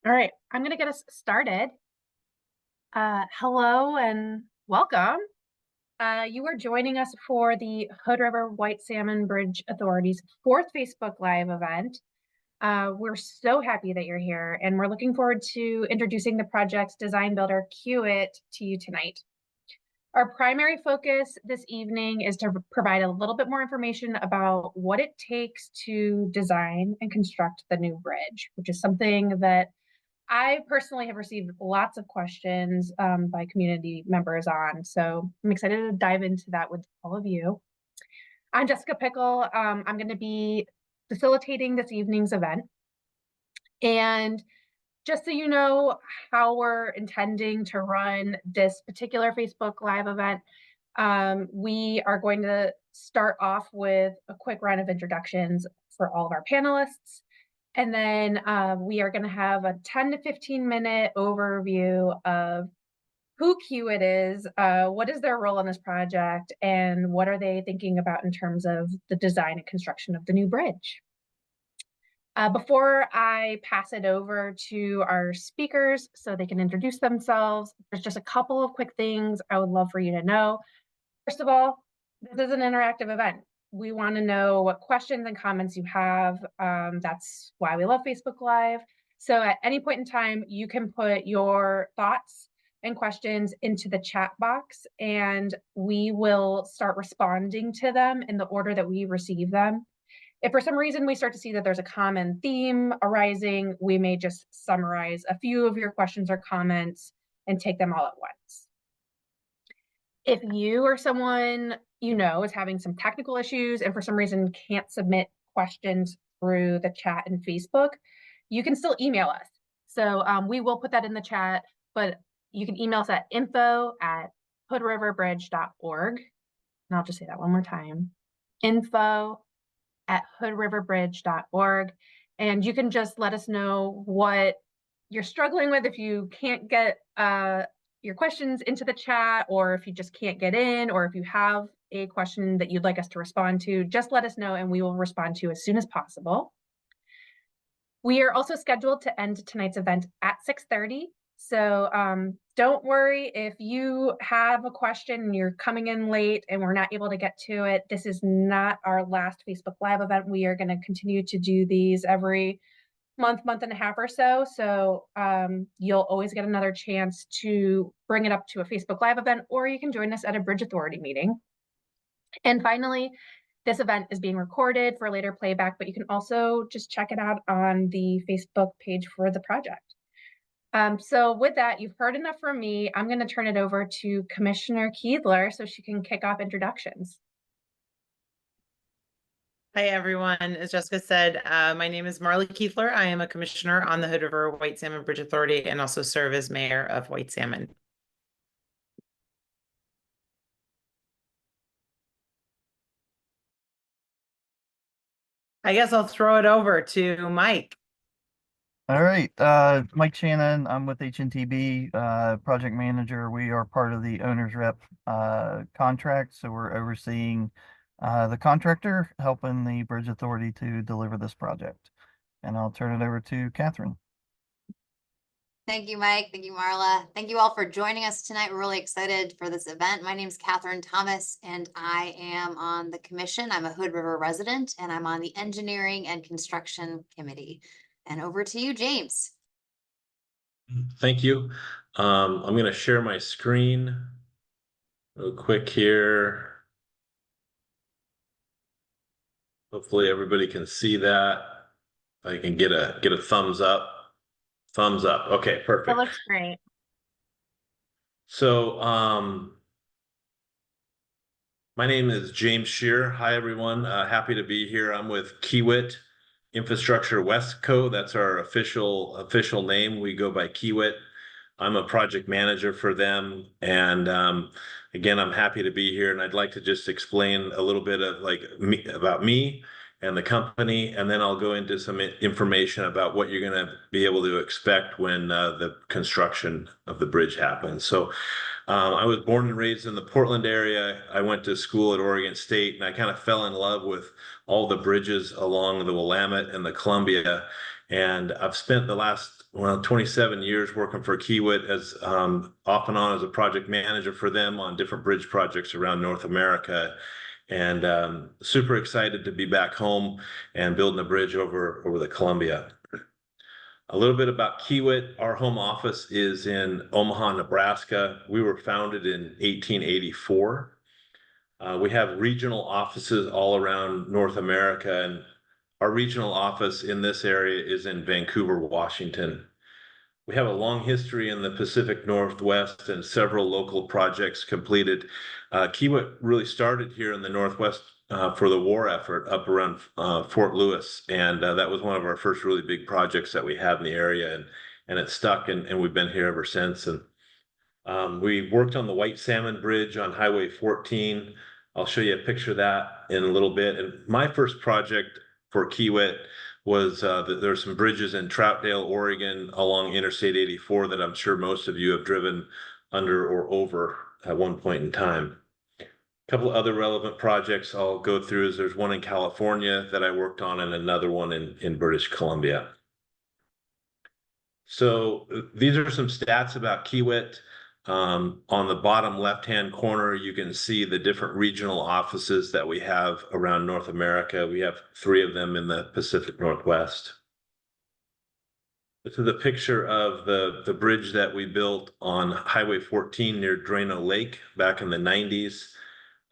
All right, I'm going to get us started. Hello and welcome. You are joining us for the Hood River White Salmon Bridge Authority's fourth Facebook Live event. We're so happy that you're here, and we're looking forward to introducing the project's design builder, Kiewit, to you tonight. Our primary focus this evening is to provide a little bit more information about what it takes to design and construct the new bridge, which is something that I personally have received lots of questions by community members on, so I'm excited to dive into that with all of you. I'm Jessica Pickle. I'm going to be facilitating this evening's event. And just so you know how we're intending to run this particular Facebook Live event, we are going to start off with a quick round of introductions for all of our panelists. And then we are going to have a 10 to 15 minute overview of who Kiewit is, what is their role in this project, and what are they thinking about in terms of the design and construction of the new bridge. Before I pass it over to our speakers so they can introduce themselves, there's just a couple of quick things I would love for you to know. First of all, this is an interactive event. We want to know what questions and comments you have. That's why we love Facebook Live. So at any point in time, you can put your thoughts and questions into the chat box, and we will start responding to them in the order that we receive them. If for some reason we start to see that there's a common theme arising, we may just summarize a few of your questions or comments and take them all at once. If you or someone you know is having some technical issues and for some reason can't submit questions through the chat and Facebook, you can still email us. So we will put that in the chat, but you can email us at info@hoodriverbridge.org. And I'll just say that one more time, info@hoodriverbridge.org. And you can just let us know what you're struggling with if you can't get your questions into the chat, or if you just can't get in, or if you have a question that you'd like us to respond to, just let us know and we will respond to you as soon as possible. We are also scheduled to end tonight's event at 6:30. So don't worry if you have a question and you're coming in late and we're not able to get to it. This is not our last Facebook Live event. We are going to continue to do these every month and a half or so. So you'll always get another chance to bring it up to a Facebook Live event, or you can join us at a Bridge Authority meeting. And finally, this event is being recorded for later playback, but you can also just check it out on the Facebook page for the project. So with that, you've heard enough from me. I'm going to turn it over to Commissioner Keedler so she can kick off introductions. Hi, everyone. As Jessica said, my name is Marla Kiefler. I am a commissioner on the Hood River White Salmon Bridge Authority and also serve as mayor of White Salmon. I guess I'll throw it over to Mike. All right, Mike Shannon, I'm with HNTB, project manager. We are part of the owner's rep contract, so we're overseeing the contractor, helping the Bridge Authority to deliver this project. And I'll turn it over to Catherine. Thank you, Mike. Thank you, Marla. Thank you all for joining us tonight. We're really excited for this event. My name is Catherine Thomas, and I am on the commission. I'm a Hood River resident, and I'm on the Engineering and Construction Committee. And over to you, James. Thank you. I'm going to share my screen real quick here. Hopefully everybody can see that. I can get a thumbs up. Thumbs up. Okay, perfect. That looks great. So, my name is James Scheer. Hi, everyone. Happy to be here. I'm with Kiewit Infrastructure Westco. That's our official name. We go by Kiewit. I'm a project manager for them. And again, I'm happy to be here. And I'd like to just explain a little bit of about me and the company, and then I'll go into some information about what you're going to be able to expect when the construction of the bridge happens. So I was born and raised in the Portland area. I went to school at Oregon State, and I kind of fell in love with all the bridges along the Willamette and the Columbia. And I've spent the last, 27 years working for Kiewit as off and on as a project manager for them on different bridge projects around North America. And super excited to be back home and building a bridge over the Columbia. A little bit about Kiewit. Our home office is in Omaha, Nebraska. We were founded in 1884. We have regional offices all around North America, and our regional office in this area is in Vancouver, Washington. We have a long history in the Pacific Northwest and several local projects completed. Kiewit really started here in the Northwest for the war effort up around Fort Lewis. And that was one of our first really big projects that we had in the area. And it stuck, and we've been here ever since. And we worked on the White Salmon Bridge on Highway 14. I'll show you a picture of that in a little bit. And my first project for Kiewit was there's some bridges in Troutdale, Oregon along Interstate 84 that I'm sure most of you have driven under or over at one point in time. A couple of other relevant projects I'll go through is there's one in California that I worked on and another one in British Columbia. So these are some stats about Kiewit. On the bottom left-hand corner, you can see the different regional offices that we have around North America. We have 3 of them in the Pacific Northwest. This is a picture of the bridge that we built on Highway 14 near Drano Lake back in the 90s.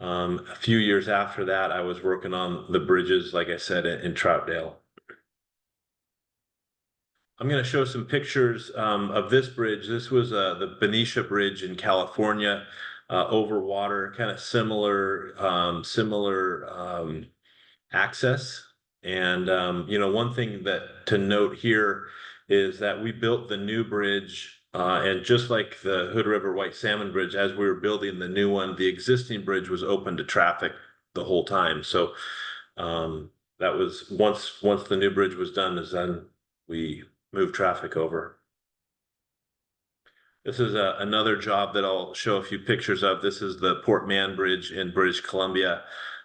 A few years after that, I was working on the bridges, like I said, in Troutdale. I'm going to show some pictures of this bridge. This was the Benicia Bridge in California, over water, kind of similar access. And one thing that to note here is that we built the new bridge, and just like the Hood River White Salmon Bridge, as we were building the new one, the existing bridge was open to traffic the whole time. So that was once the new bridge was done, we move traffic over. This is another job that I'll show a few pictures of. This is the Port Mann Bridge in British Columbia.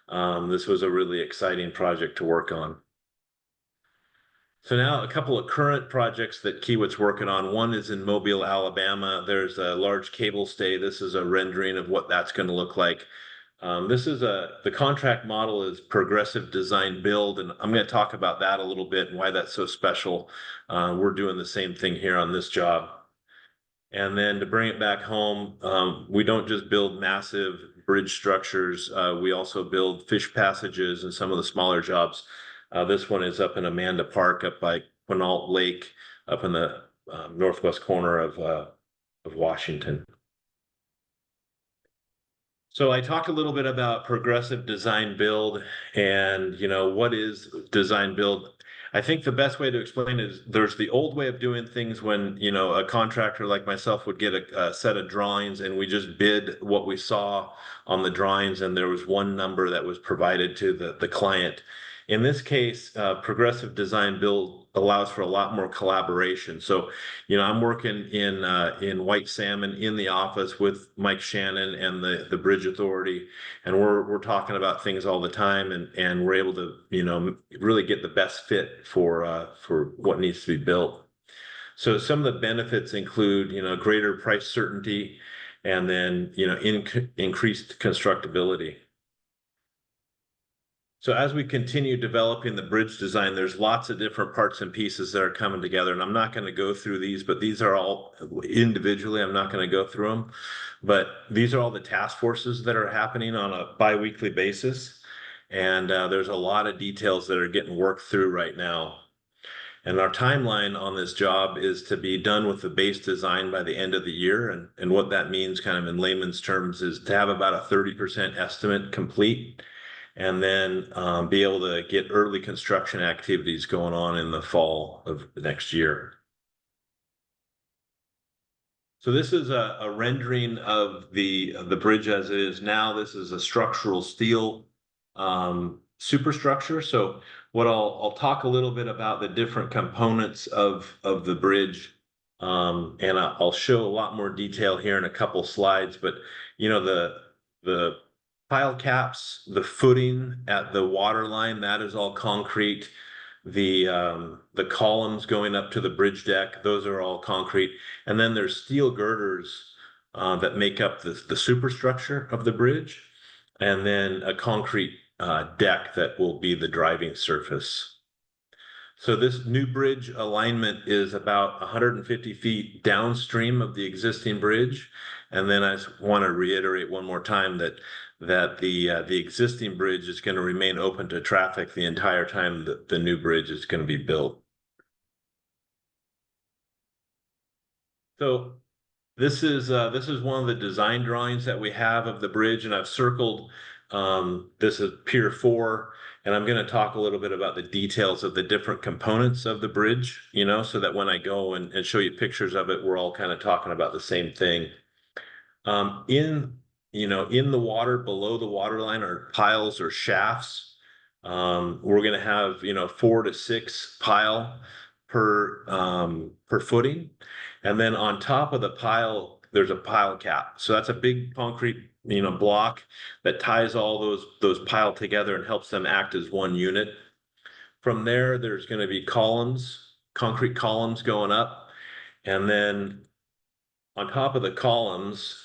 This was a really exciting project to work on. So now a couple of current projects that Kiewit's working on. One is in Mobile, Alabama. There's a large cable stay. This is a rendering of what that's going to look like. The contract model is progressive design build, and I'm going to talk about that a little bit and why that's so special. We're doing the same thing here on this job. And then to bring it back home, we don't just build massive bridge structures. We also build fish passages and some of the smaller jobs. This one is up in Amanda Park, up by Quinault Lake, up in the northwest corner of Washington. So I talked a little bit about progressive design build and, what is design build? I think the best way to explain it is there's the old way of doing things when, a contractor like myself would get a set of drawings and we just bid what we saw on the drawings and there was one number that was provided to the client. In this case, progressive design build allows for a lot more collaboration. So, I'm working in White Salmon in the office with Mike Shannon and the Bridge Authority, and we're talking about things all the time, and we're able to really get the best fit for what needs to be built. So some of the benefits include greater price certainty, and then increased constructability. So as we continue developing the bridge design, there's lots of different parts and pieces that are coming together. And I'm not going to go through these, but these are all individually. I'm not going to go through them. But these are all the task forces that are happening on a bi-weekly basis. And there's a lot of details that are getting worked through right now. And our timeline on this job is to be done with the base design by the end of the year. And what that means kind of in layman's terms is to have about a 30% estimate complete, and then be able to get early construction activities going on in the fall of the next year. So this is a rendering of the bridge as it is now. This is a structural steel superstructure. So what I'll talk a little bit about the different components of the bridge. And I'll show a lot more detail here in a couple slides, but you know, the pile caps, the footing at the water line, that is all concrete. The columns going up to the bridge deck, those are all concrete. And then there's steel girders that make up the superstructure of the bridge, and then a concrete deck that will be the driving surface. So this new bridge alignment is about 150 feet downstream of the existing bridge. And then I want to reiterate one more time that the existing bridge is going to remain open to traffic the entire time that the new bridge is going to be built. So this is one of the design drawings that we have of the bridge, and I've circled this is Pier 4, and I'm going to talk a little bit about the details of the different components of the bridge, you know, so that when I go and show you pictures of it, we're all kind of talking about the same thing. In the water, below the water line are piles or shafts. We're going to have 4 to 6 pile per footing. And then on top of the pile, there's a pile cap. So that's a big concrete, block that ties all those pile together and helps them act as one unit. From there, there's going to be columns, concrete columns going up. And then on top of the columns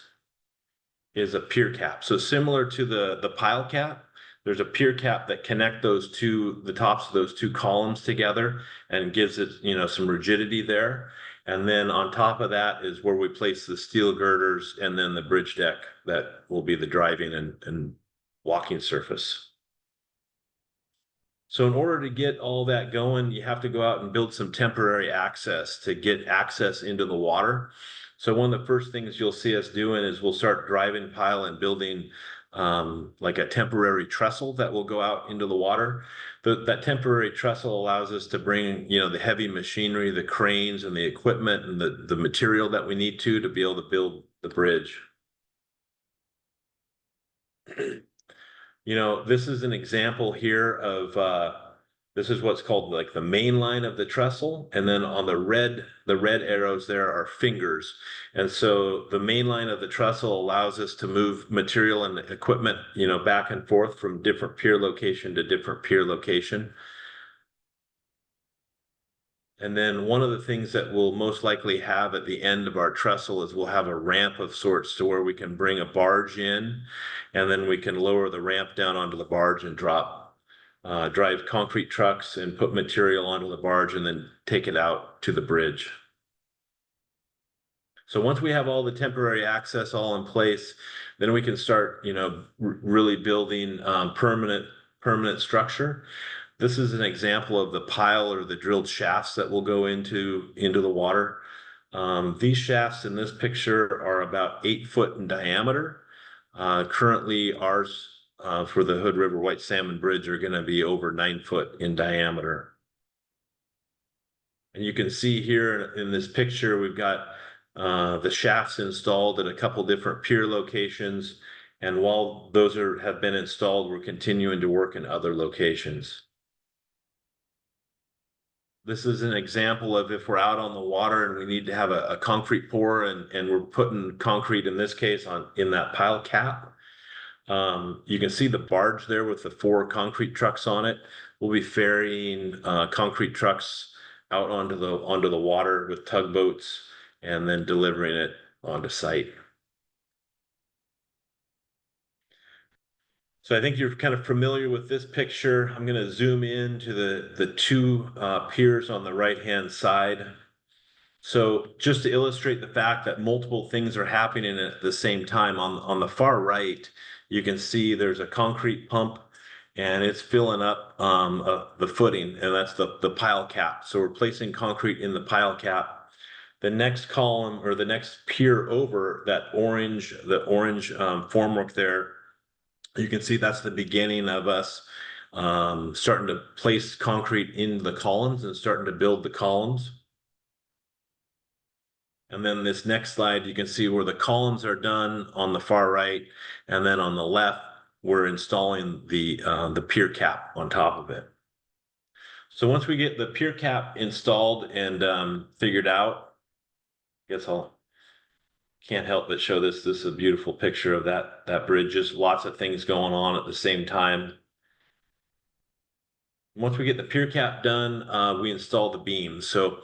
is a pier cap. So similar to the pile cap, there's a pier cap that connect the tops of those two columns together and gives it, some rigidity there. And then on top of that is where we place the steel girders and then the bridge deck that will be the driving and walking surface. So in order to get all that going, you have to go out and build some temporary access to get access into the water. So one of the first things you'll see us doing is we'll start driving pile and building like a temporary trestle that will go out into the water. That temporary trestle allows us to bring, the heavy machinery, the cranes and the equipment and the material that we need to be able to build the bridge. This is an example here of this is what's called like the main line of the trestle, and then on the red arrows there are fingers. And so the main line of the trestle allows us to move material and equipment, back and forth from different pier location to different pier location. And then one of the things that we'll most likely have at the end of our trestle is we'll have a ramp of sorts to where we can bring a barge in, and then we can lower the ramp down onto the barge and drive concrete trucks and put material onto the barge and then take it out to the bridge. So once we have all the temporary access all in place, then we can start, really building permanent structure. This is an example of the pile or the drilled shafts that will go into the water. These shafts in this picture are about 8 foot in diameter. Currently ours for the Hood River White Salmon Bridge are going to be over 9 foot in diameter. And you can see here in this picture, we've got the shafts installed at a couple different pier locations. And while those have been installed, we're continuing to work in other locations. This is an example of if we're out on the water and we need to have a concrete pour and we're putting concrete, in this case, in that pile cap. You can see the barge there with the 4 concrete trucks on it. We'll be ferrying concrete trucks out onto the water with tugboats and then delivering it onto site. So I think you're kind of familiar with this picture. I'm going to zoom in to the 2 piers on the right-hand side. So just to illustrate the fact that multiple things are happening at the same time, on the far right, you can see there's a concrete pump and it's filling up the footing, and that's the pile cap. So we're placing concrete in the pile cap. The next column or the next pier over, the orange formwork there, you can see that's the beginning of us starting to place concrete into the columns and starting to build the columns. And then this next slide, you can see where the columns are done on the far right, and then on the left, we're installing the pier cap on top of it. So once we get the pier cap installed and figured out, guess I'll can't help but show this. This is a beautiful picture of that bridge. Just lots of things going on at the same time. Once we get the pier cap done, we install the beams. So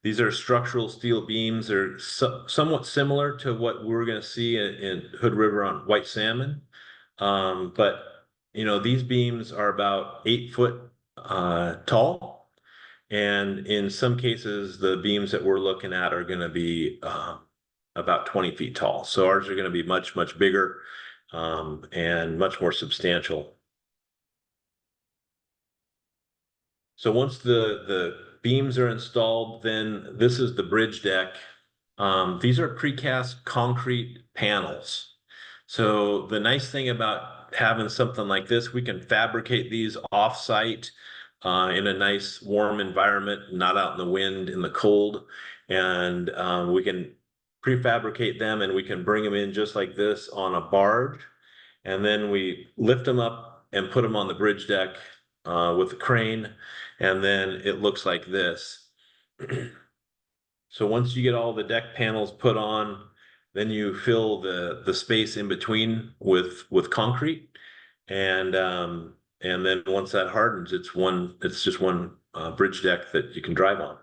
these are structural steel beams. They're somewhat similar to what we're going to see in Hood River on white salmon. But you know, these beams are about 8 foot tall. And in some cases, the beams that we're looking at are going to be about 20 feet tall. So ours are going to be much, much bigger and much more substantial. So once the beams are installed, then this is the bridge deck. These are precast concrete panels. So the nice thing about having something like this, we can fabricate these off-site in a nice warm environment, not out in the wind, in the cold. And we can prefabricate them and we can bring them in just like this on a barge. And then we lift them up and put them on the bridge deck with a crane. And then it looks like this. So once you get all the deck panels put on, then you fill the space in between with concrete, and then once that hardens, it's just one bridge deck that you can drive on.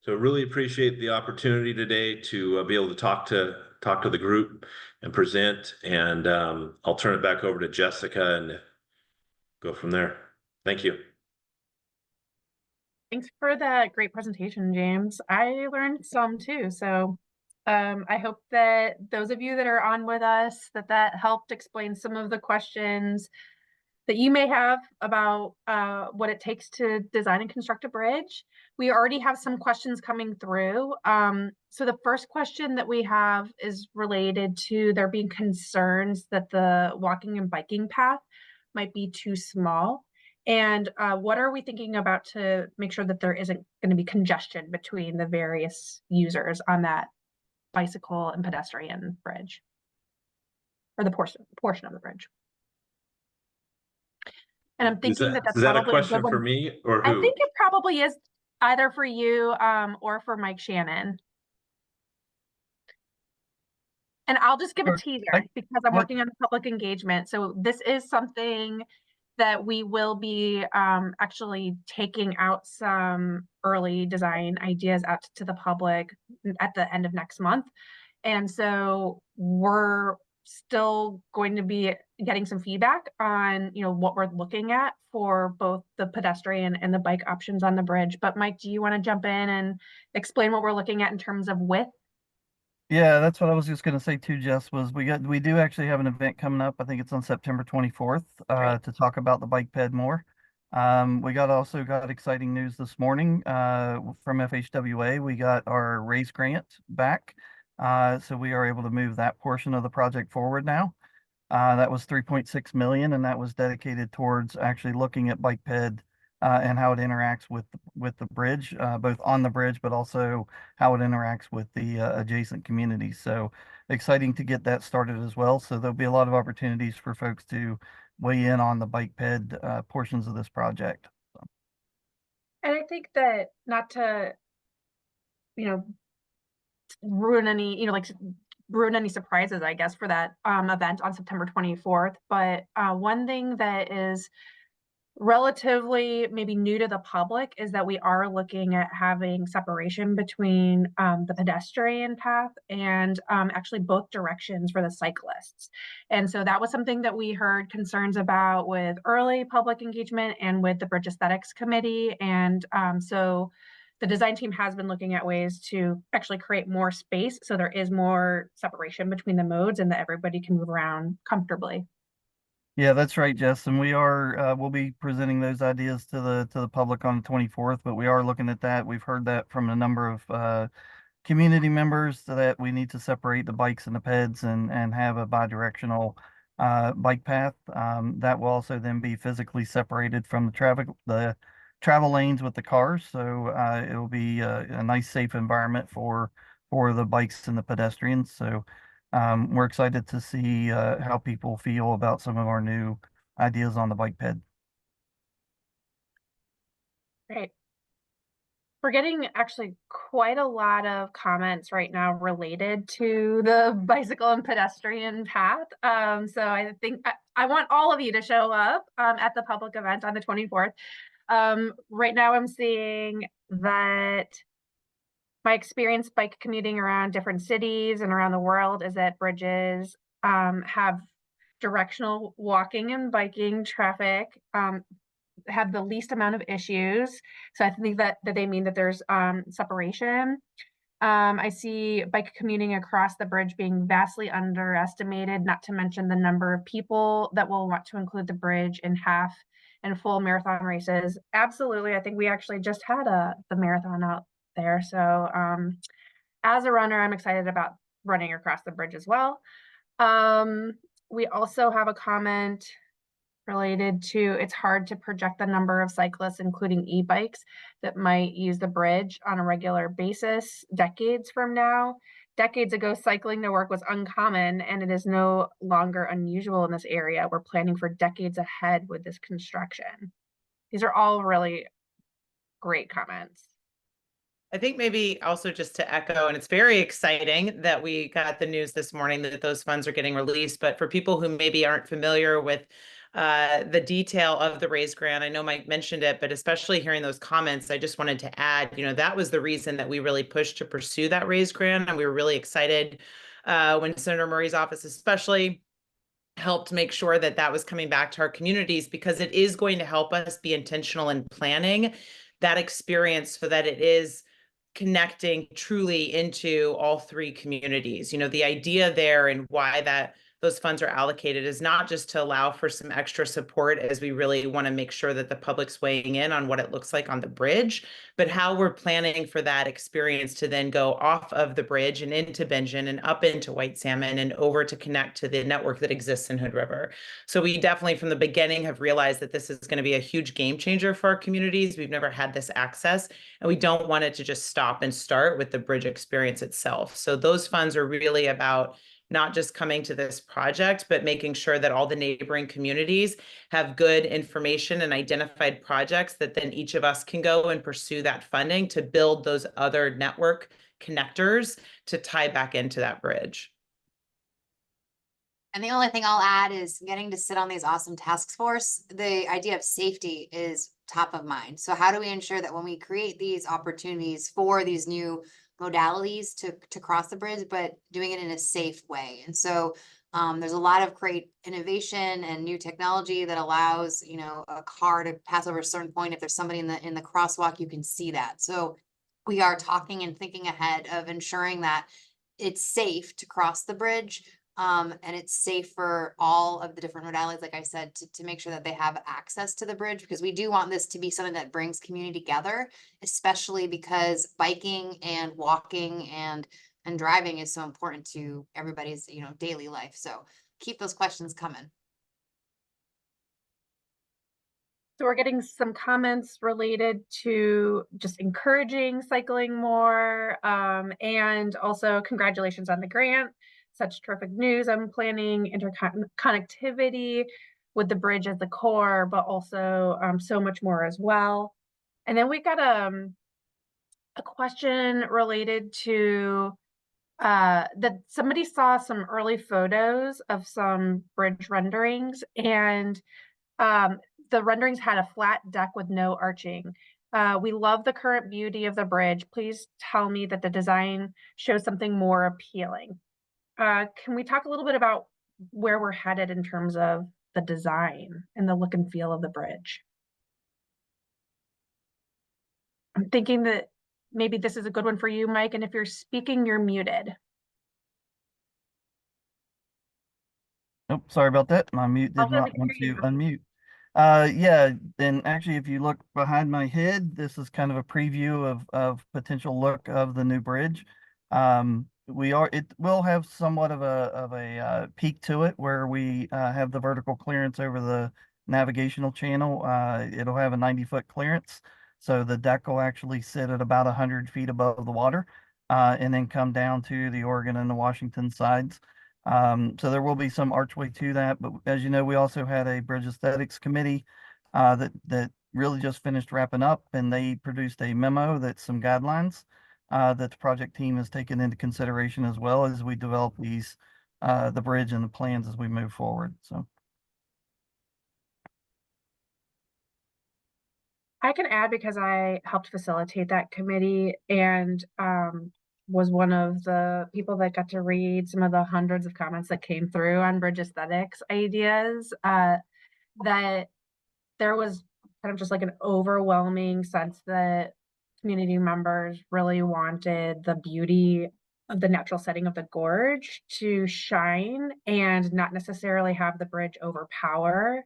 So really appreciate the opportunity today to be able to talk to the group and present, and I'll turn it back over to Jessica and go from there. Thank you. Thanks for that great presentation, James. I learned some too. So I hope that those of you that are on with us, that helped explain some of the questions that you may have about what it takes to design and construct a bridge. We already have some questions coming through. So the first question that we have is related to there being concerns that the walking and biking path might be too small. And what are we thinking about to make sure that there isn't going to be congestion between the various users on that bicycle and pedestrian bridge, or the portion of the bridge? And I'm thinking that that's is that a probably a good question for one. me or I who? think it probably is either for you or for Mike Shannon. And I'll just give a teaser because I'm working on public engagement. So this is something that we will be actually taking out some early design ideas out to the public at the end of next month. And so we're still going to be getting some feedback on, you know, what we're looking at for both the pedestrian and the bike options on the bridge. But Mike, do you want to jump in and explain what we're looking at in terms of width? Yeah, that's what I was just going to say too, Jess, was we do actually have an event coming up. I think it's on September 24th to talk about the bike ped more. We also got exciting news this morning from FHWA. We got our raise grant back. So we are able to move that portion of the project forward now. That was 3.6 million, and that was dedicated towards actually looking at bike ped and how it interacts with the bridge, both on the bridge, but also how it interacts with the adjacent communities. So exciting to get that started as well. So there'll be a lot of opportunities for folks to weigh in on the bike ped portions of this project. So. And I think that not to, you know, ruin any surprises, I guess, for that event on September 24th. But one thing that is relatively maybe new to the public is that we are looking at having separation between the pedestrian path and actually both directions for the cyclists. And so that was something that we heard concerns about with early public engagement and with the Bridge Aesthetics Committee. And so the design team has been looking at ways to actually create more space so there is more separation between the modes and that everybody can move around comfortably. Yeah, that's right, Jess. And we'll be presenting those ideas to the public on the 24th, but we are looking at that. We've heard that from a number of community members that we need to separate the bikes and the peds and have a bi-directional bike path. That will also then be physically separated from the travel lanes with the cars. So it will be a nice, safe environment for the bikes and the pedestrians. So we're excited to see how people feel about some of our new ideas on the bike ped. Great. We're getting actually quite a lot of comments right now related to the bicycle and pedestrian path. So I think I want all of you to show up at the public event on the 24th. Right now I'm seeing that my experience bike commuting around different cities and around the world is that bridges have directional walking and biking traffic, have the least amount of issues. So I think that they mean that there's separation. I see bike commuting across the bridge being vastly underestimated, not to mention the number of people that will want to include the bridge in half and full marathon races. Absolutely. I think we actually just had the marathon out there. So as a runner, I'm excited about running across the bridge as well. We also have a comment related to it's hard to project the number of cyclists, including e-bikes, that might use the bridge on a regular basis decades from now. Decades ago, cycling to work was uncommon, and it is no longer unusual in this area. We're planning for decades ahead with this construction. These are all really great comments. I think maybe also just to echo, and it's very exciting that we got the news this morning that those funds are getting released. But for people who maybe aren't familiar with the detail of the raise grant, I know Mike mentioned it, but especially hearing those comments, I just wanted to add, that was the reason that we really pushed to pursue that raise grant. And we were really excited when Senator Murray's office especially helped make sure that that was coming back to our communities, because it is going to help us be intentional in planning that experience so that it is connecting truly into all three communities. The idea there and why those funds are allocated is not just to allow for some extra support, as we really want to make sure that the public's weighing in on what it looks like on the bridge, but how we're planning for that experience to then go off of the bridge and into Bingen and up into White Salmon and over to connect to the network that exists in Hood River. So we definitely from the beginning have realized that this is going to be a huge game changer for our communities. We've never had this access, and we don't want it to just stop and start with the bridge experience itself. So those funds are really about not just coming to this project, but making sure that all the neighboring communities have good information and identified projects that then each of us can go and pursue that funding to build those other network connectors to tie back into that bridge. And the only thing I'll add is getting to sit on these awesome task force. The idea of safety is top of mind. So how do we ensure that when we create these opportunities for these new modalities to cross the bridge, but doing it in a safe way? And so there's a lot of great innovation and new technology that allows, a car to pass over a certain point. If there's somebody in the crosswalk, you can see that. So we are talking and thinking ahead of ensuring that it's safe to cross the bridge. And it's safe for all of the different modalities, like I said, to make sure that they have access to the bridge, because we do want this to be something that brings community together, especially because biking and walking and driving is so important to everybody's, daily life. So keep those questions coming. So we're getting some comments related to just encouraging cycling more, and also congratulations on the grant. Such terrific news. I'm planning interconnectivity with the bridge as the core, but also so much more as well. And then we got a question related to that somebody saw some early photos of some bridge renderings, and the renderings had a flat deck with no arching. We love the current beauty of the bridge. Please tell me that the design shows something more appealing. Can we talk a little bit about where we're headed in terms of the design and the look and feel of the bridge? I'm thinking that maybe this is a good one for you, Mike, and if you're speaking, you're muted. Nope, sorry about that. My mute did not want to unmute. Yeah, and actually, if you look behind my head, this is kind of a preview of potential look of the new bridge. It will have somewhat of a peak to it, where we have the vertical clearance over the navigational channel. It'll have a 90-foot clearance, so the deck will actually sit at about 100 feet above the water, and then come down to the Oregon and the Washington sides. So there will be some archway to that, but as you know, we also had a bridge aesthetics committee that really just finished wrapping up, and they produced a memo that's some guidelines that the project team has taken into consideration as well as we develop these the bridge and the plans as we move forward. So. I can add because I helped facilitate that committee and was one of the people that got to read some of the hundreds of comments that came through on bridge aesthetics ideas, that there was kind of just like an overwhelming sense that community members really wanted the beauty of the natural setting of the gorge to shine and not necessarily have the bridge overpower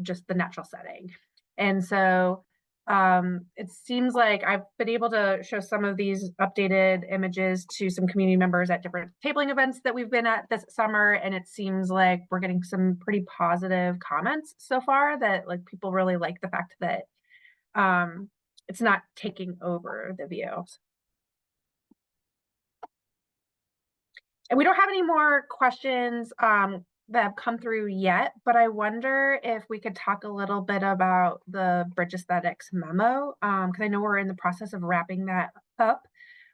just the natural setting. And so it seems like I've been able to show some of these updated images to some community members at different tabling events that we've been at this summer. And it seems like we're getting some pretty positive comments so far, that like people really like the fact that it's not taking over the views. And we don't have any more questions that have come through yet, but I wonder if we could talk a little bit about the bridge aesthetics memo, because I know we're in the process of wrapping that up.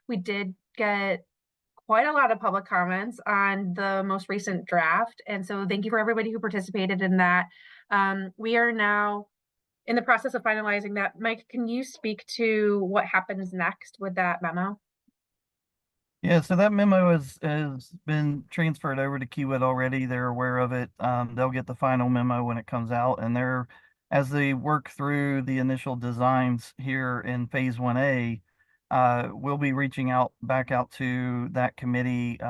We did get quite a lot of public comments on the most recent draft, and so thank you for everybody who participated in that. We are now in the process of finalizing that. Mike, can you speak to what happens next with that memo? Yeah, so that memo has been transferred over to Kiewit already. They're aware of it. They'll get the final memo when it comes out, and as they work through the initial designs here in phase 1A, we'll be reaching back out to that committee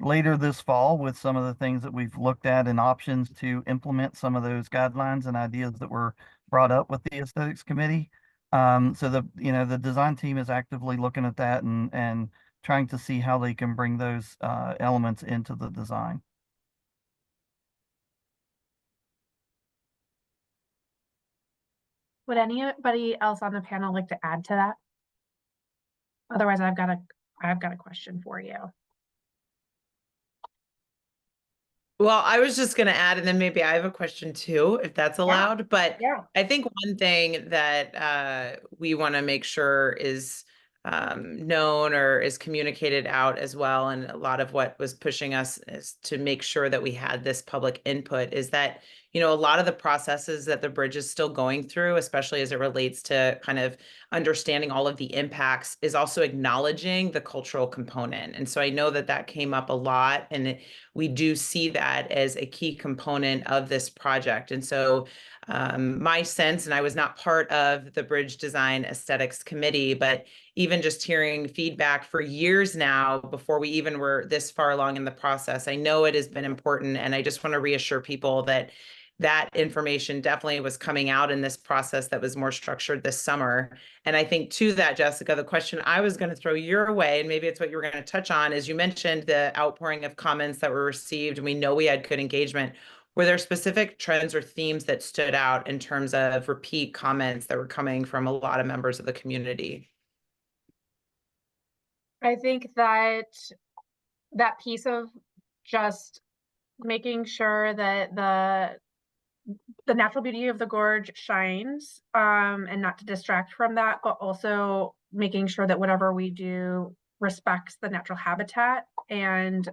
later this fall with some of the things that we've looked at and options to implement some of those guidelines and ideas that were brought up with the aesthetics committee. So the design team is actively looking at that and trying to see how they can bring those elements into the design. Would anybody else on the panel like to add to that? Otherwise, I've got a question for you. Well, I was just going to add, and then maybe I have a question too, if that's allowed. But Yeah. I think one thing that we want to make sure is known or is communicated out as well, and a lot of what was pushing us is to make sure that we had this public input, is that, you know, a lot of the processes that the bridge is still going through, especially as it relates to kind of understanding all of the impacts, is also acknowledging the cultural component. And so I know that that came up a lot, and we do see that as a key component of this project. And so my sense, and I was not part of the Bridge Design Aesthetics Committee, but even just hearing feedback for years now, before we even were this far along in the process, I know it has been important. And I just want to reassure people that that information definitely was coming out in this process that was more structured this summer. And I think to that, Jessica, the question I was going to throw your way, and maybe it's what you were going to touch on, is you mentioned the outpouring of comments that were received, and we know we had good engagement. Were there specific trends or themes that stood out in terms of repeat comments that were coming from a lot of members of the community? I think that piece of just making sure that the natural beauty of the gorge shines, and not to distract from that, but also making sure that whatever we do respects the natural habitat. And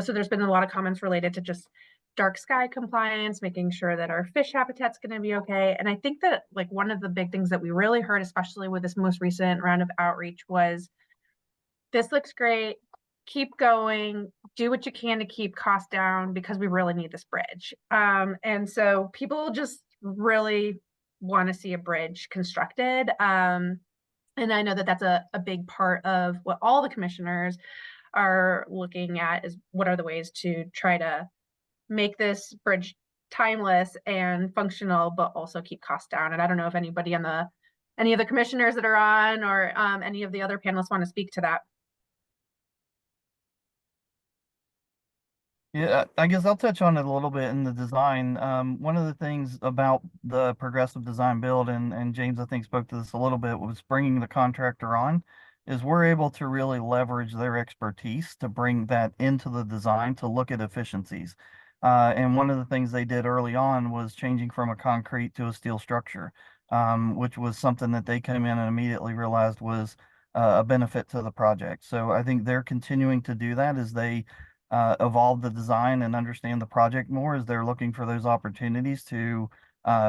so there's been a lot of comments related to just dark sky compliance, making sure that our fish habitat's going to be okay. And I think that like one of the big things that we really heard, especially with this most recent round of outreach, was this looks great, keep going, do what you can to keep costs down because we really need this bridge. And so people just really want to see a bridge constructed. And I know that that's a big part of what all the commissioners are looking at, is what are the ways to try to make this bridge timeless and functional, but also keep costs down. And I don't know if anybody on any of the commissioners that are on, or any of the other panelists want to speak to that. Yeah, I guess I'll touch on it a little bit in the design. One of the things about the progressive design build, and James, I think, spoke to this a little bit, was bringing the contractor on, is we're able to really leverage their expertise to bring that into the design to look at efficiencies. And one of the things they did early on was changing from a concrete to a steel structure, which was something that they came in and immediately realized was a benefit to the project. So I think they're continuing to do that as they evolve the design and understand the project more, as they're looking for those opportunities to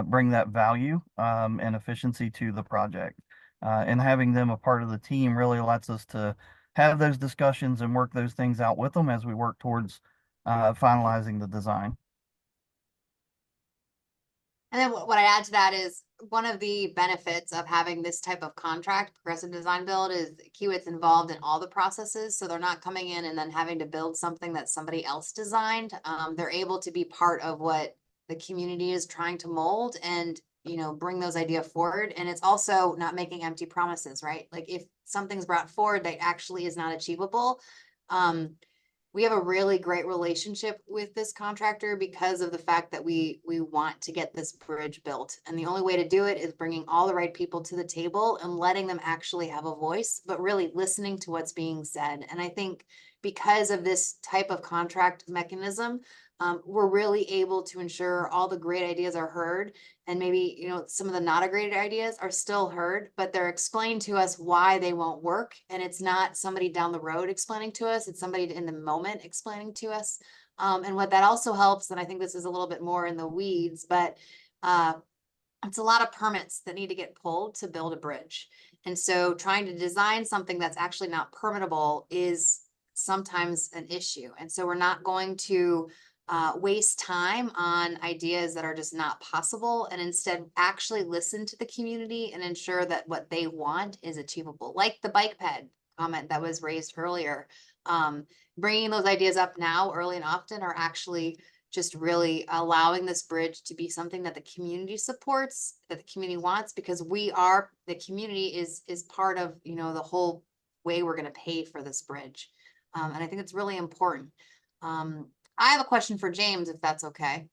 bring that value and efficiency to the project. And having them a part of the team really lets us to have those discussions and work those things out with them as we work towards finalizing the design. And then what I add to that is one of the benefits of having this type of contract, progressive design build, is Kiewit's involved in all the processes. So they're not coming in and then having to build something that somebody else designed. They're able to be part of what the community is trying to mold and, you know, bring those ideas forward. And it's also not making empty promises, right? Like if something's brought forward that actually is not achievable, we have a really great relationship with this contractor because of the fact that we want to get this bridge built. And the only way to do it is bringing all the right people to the table and letting them actually have a voice, but really listening to what's being said. And I think because of this type of contract mechanism, we're really able to ensure all the great ideas are heard, and maybe, you know, some of the not a great ideas are still heard, but they're explained to us why they won't work. And it's not somebody down the road explaining to us, it's somebody in the moment explaining to us. And what that also helps, and I think this is a little bit more in the weeds, but it's a lot of permits that need to get pulled to build a bridge. And so trying to design something that's actually not permittable is sometimes an issue. And so we're not going to waste time on ideas that are just not possible, and instead actually listen to the community and ensure that what they want is achievable. Like the bike ped comment that was raised earlier, bringing those ideas up now early and often are actually just really allowing this bridge to be something that the community supports, that the community wants, because the community is part of, you know, the whole way we're going to pay for this bridge. And I think it's really important. I have a question for James, if that's okay.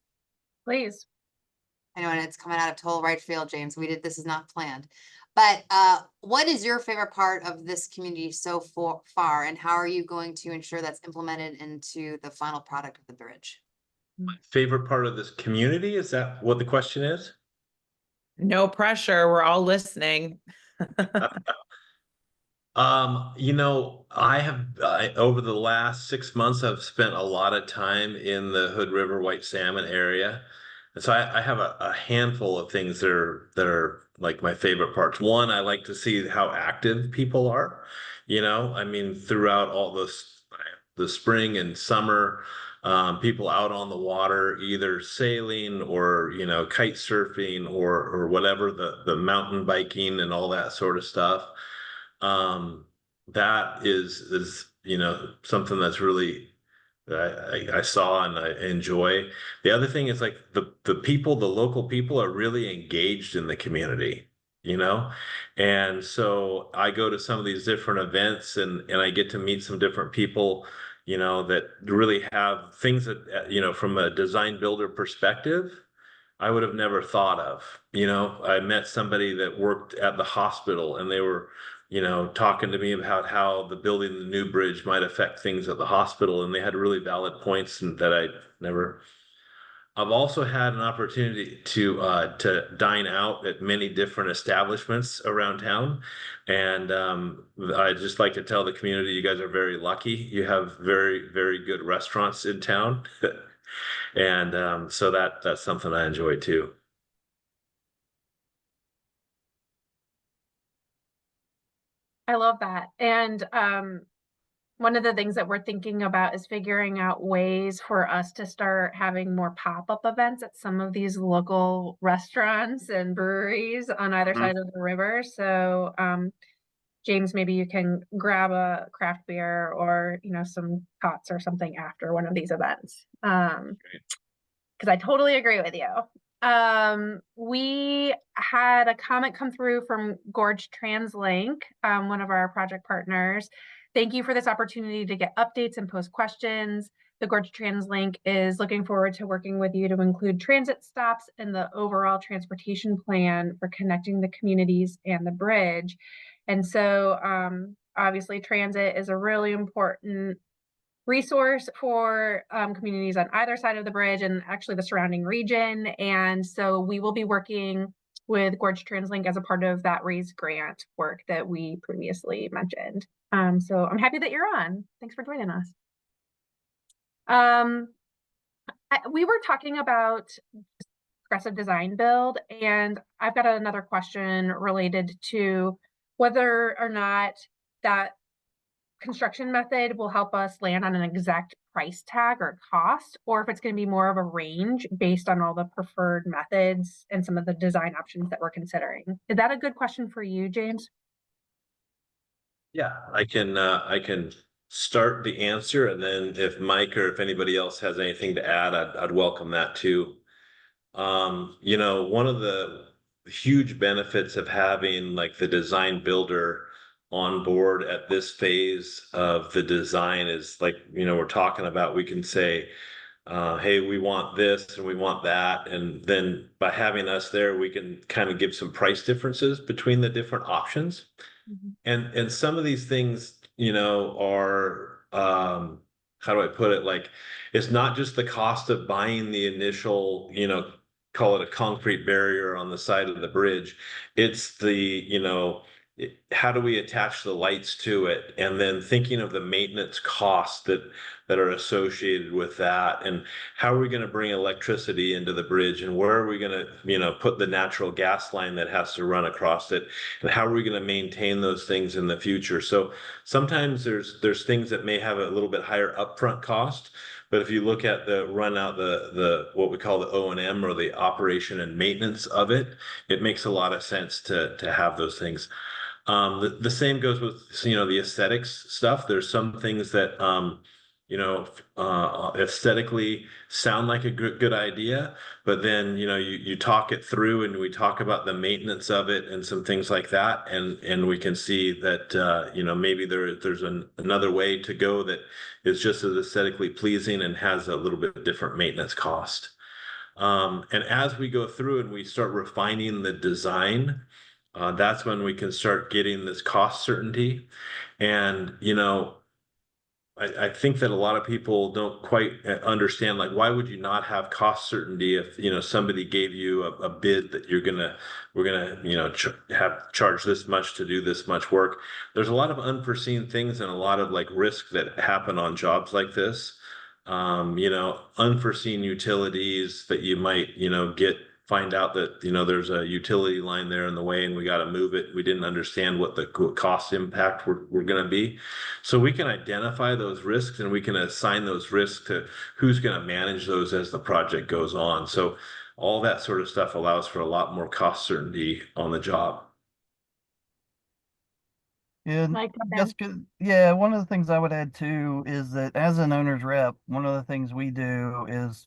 Please. I know, and it's coming out of total right field, James. This is not planned. But what is your favorite part of this community so far, and how are you going to ensure that's implemented into the final product of the bridge? My favorite part of this community, is that what the question is? No pressure. We're all listening. You know, over the last 6 months, I've spent a lot of time in the Hood River White Salmon area. And so I have a handful of things that are like my favorite parts. One, I like to see how active people are. You know, I mean, throughout all the spring and summer, people out on the water, either sailing or, you know, kite surfing or whatever, the mountain biking and all that sort of stuff. That is, you know, something that's really I saw and I enjoy. The other thing is like the local people are really engaged in the community, you know? And so I go to some of these different events and I get to meet some different people, you know, that really have things that, you know, from a design builder perspective, I would have never thought of. You know, I met somebody that worked at the hospital and they were, you know, talking to me about how the building the new bridge might affect things at the hospital, and they had really valid points and that I never. I've also had an opportunity to dine out at many different establishments around town, and I just like to tell the community, you guys are very lucky. You have very, very good restaurants in town, and so that's something I enjoy too. I love that. And one of the things that we're thinking about is figuring out ways for us to start having more pop-up events at some of these local restaurants and breweries on either side of the river. So James, maybe you can grab a craft beer or, you know, some tots or something after one of these events. Because I totally agree with you. We had a comment come through from Gorge TransLink, one of our project partners. Thank you for this opportunity to get updates and post questions. The Gorge TransLink is looking forward to working with you to include transit stops in the overall transportation plan for connecting the communities and the bridge. And so obviously transit is a really important resource for communities on either side of the bridge and actually the surrounding region. And so we will be working with Gorge TransLink as a part of that RAISE grant work that we previously mentioned. So I'm happy that you're on. Thanks for joining us. We were talking about progressive design build, and I've got another question related to whether or not that construction method will help us land on an exact price tag or cost, or if it's going to be more of a range based on all the preferred methods and some of the design options that we're considering. Is that a good question for you, James? Yeah, I can start the answer, and then if Mike or if anybody else has anything to add, I'd welcome that too. You know, one of the huge benefits of having like the design builder on board at this phase of the design is like, you know, we're talking about, we can say, hey, we want this and we want that. And then by having us there, we can kind of give some price differences between the different options. And some of these things, you know, are how do I put it? Like, it's not just the cost of buying the initial, you know, call it a concrete barrier on the side of the bridge. It's the, you know, how do we attach the lights to it? And then thinking of the maintenance costs that are associated with that, and how are we going to bring electricity into the bridge, and where are we going to, you know, put the natural gas line that has to run across it, and how are we going to maintain those things in the future? So sometimes there's things that may have a little bit higher upfront cost, but if you look at the run out the what we call the O&M, or the operation and maintenance of it, it makes a lot of sense to have those things. The same goes with, you know, the aesthetics stuff. There's some things that you know, aesthetically sound like a good idea, but then, you know, you talk it through and we talk about the maintenance of it and some things like that, and we can see that you know, maybe there's another way to go that is just as aesthetically pleasing and has a little bit different maintenance cost. And as we go through and we start refining the design, that's when we can start getting this cost certainty. And, you know, I think that a lot of people don't quite understand, like, why would you not have cost certainty if, you know, somebody gave you a bid that we're gonna, you know, charge this much to do this much work. There's a lot of unforeseen things and a lot of like risk that happen on jobs like this. You know, unforeseen utilities that you might, you know, find out that, you know, there's a utility line there in the way and we got to move it. We didn't understand what the cost impact were going to be. So we can identify those risks and we can assign those risks to who's going to manage those as the project goes on. So all that sort of stuff allows for a lot more cost certainty on the job. Yeah, Mike, Jessica, yeah, one of the things I would add too is that as an owner's rep, one of the things we do is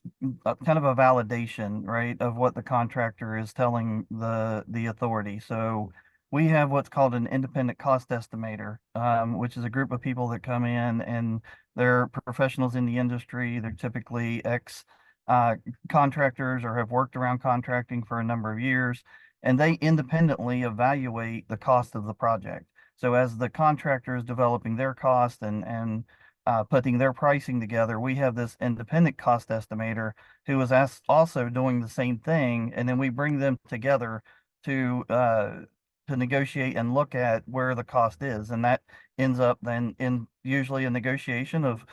kind of a validation, right, of what the contractor is telling the authority. So we have what's called an independent cost estimator, which is a group of people that come in and they're professionals in the industry. They're typically ex contractors or have worked around contracting for a number of years, and they independently evaluate the cost of the project. So as the contractor is developing their cost and putting their pricing together, we have this independent cost estimator who is also doing the same thing, and then we bring them together to negotiate and look at where the cost is, and that ends up then in usually a negotiation of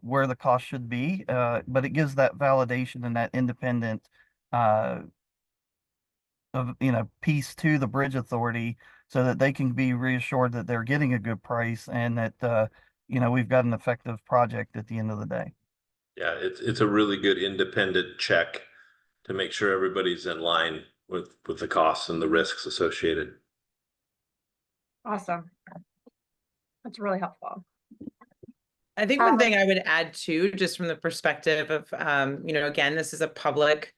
where the cost should be, but it gives that validation and that independent of, you know, piece to the bridge authority so that they can be reassured that they're getting a good price and that you know, we've got an effective project at the end of the day. Yeah, it's a really good independent check to make sure everybody's in line with the costs and the risks associated. awesome. That's really helpful. I think one thing I would add too, just from the perspective of, you know, again, this is a public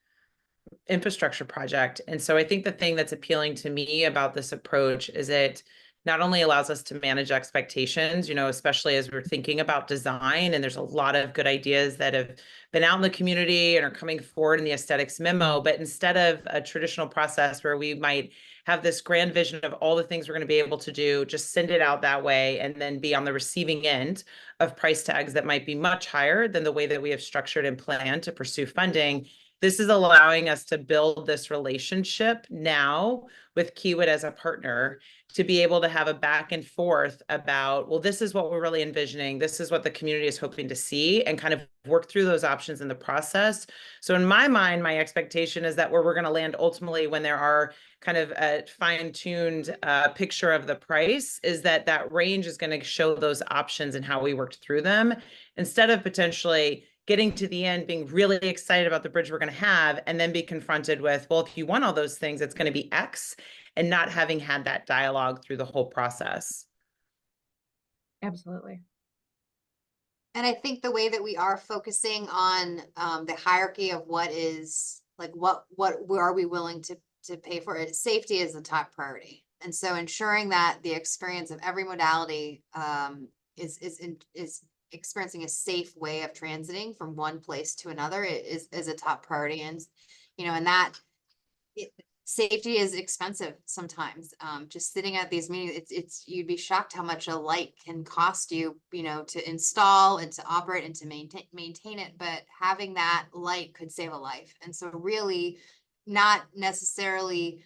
infrastructure project. And so I think the thing that's appealing to me about this approach is it not only allows us to manage expectations, you know, especially as we're thinking about design, and there's a lot of good ideas that have been out in the community and are coming forward in the aesthetics memo, but instead of a traditional process where we might have this grand vision of all the things we're going to be able to do, just send it out that way and then be on the receiving end of price tags that might be much higher than the way that we have structured and planned to pursue funding. This is allowing us to build this relationship now with Kiewit as a partner, to be able to have a back and forth about, well, this is what we're really envisioning. This is what the community is hoping to see, and kind of work through those options in the process. So in my mind, my expectation is that where we're going to land ultimately, when there are kind of a fine-tuned picture of the price, is that that range is going to show those options and how we worked through them, instead of potentially getting to the end, being really excited about the bridge we're going to have, and then be confronted with, well, if you want all those things, it's going to be X, and not having had that dialogue through the whole process. Absolutely. And I think the way that we are focusing on the hierarchy of what is like, what are we willing to pay for it? Safety is the top priority. And so ensuring that the experience of every modality is experiencing a safe way of transiting from one place to another is a top priority. And, you know, and that safety is expensive sometimes. Just sitting at these meetings, it's you'd be shocked how much a light can cost you, you know, to install and to operate and to maintain it. But having that light could save a life. And so really not necessarily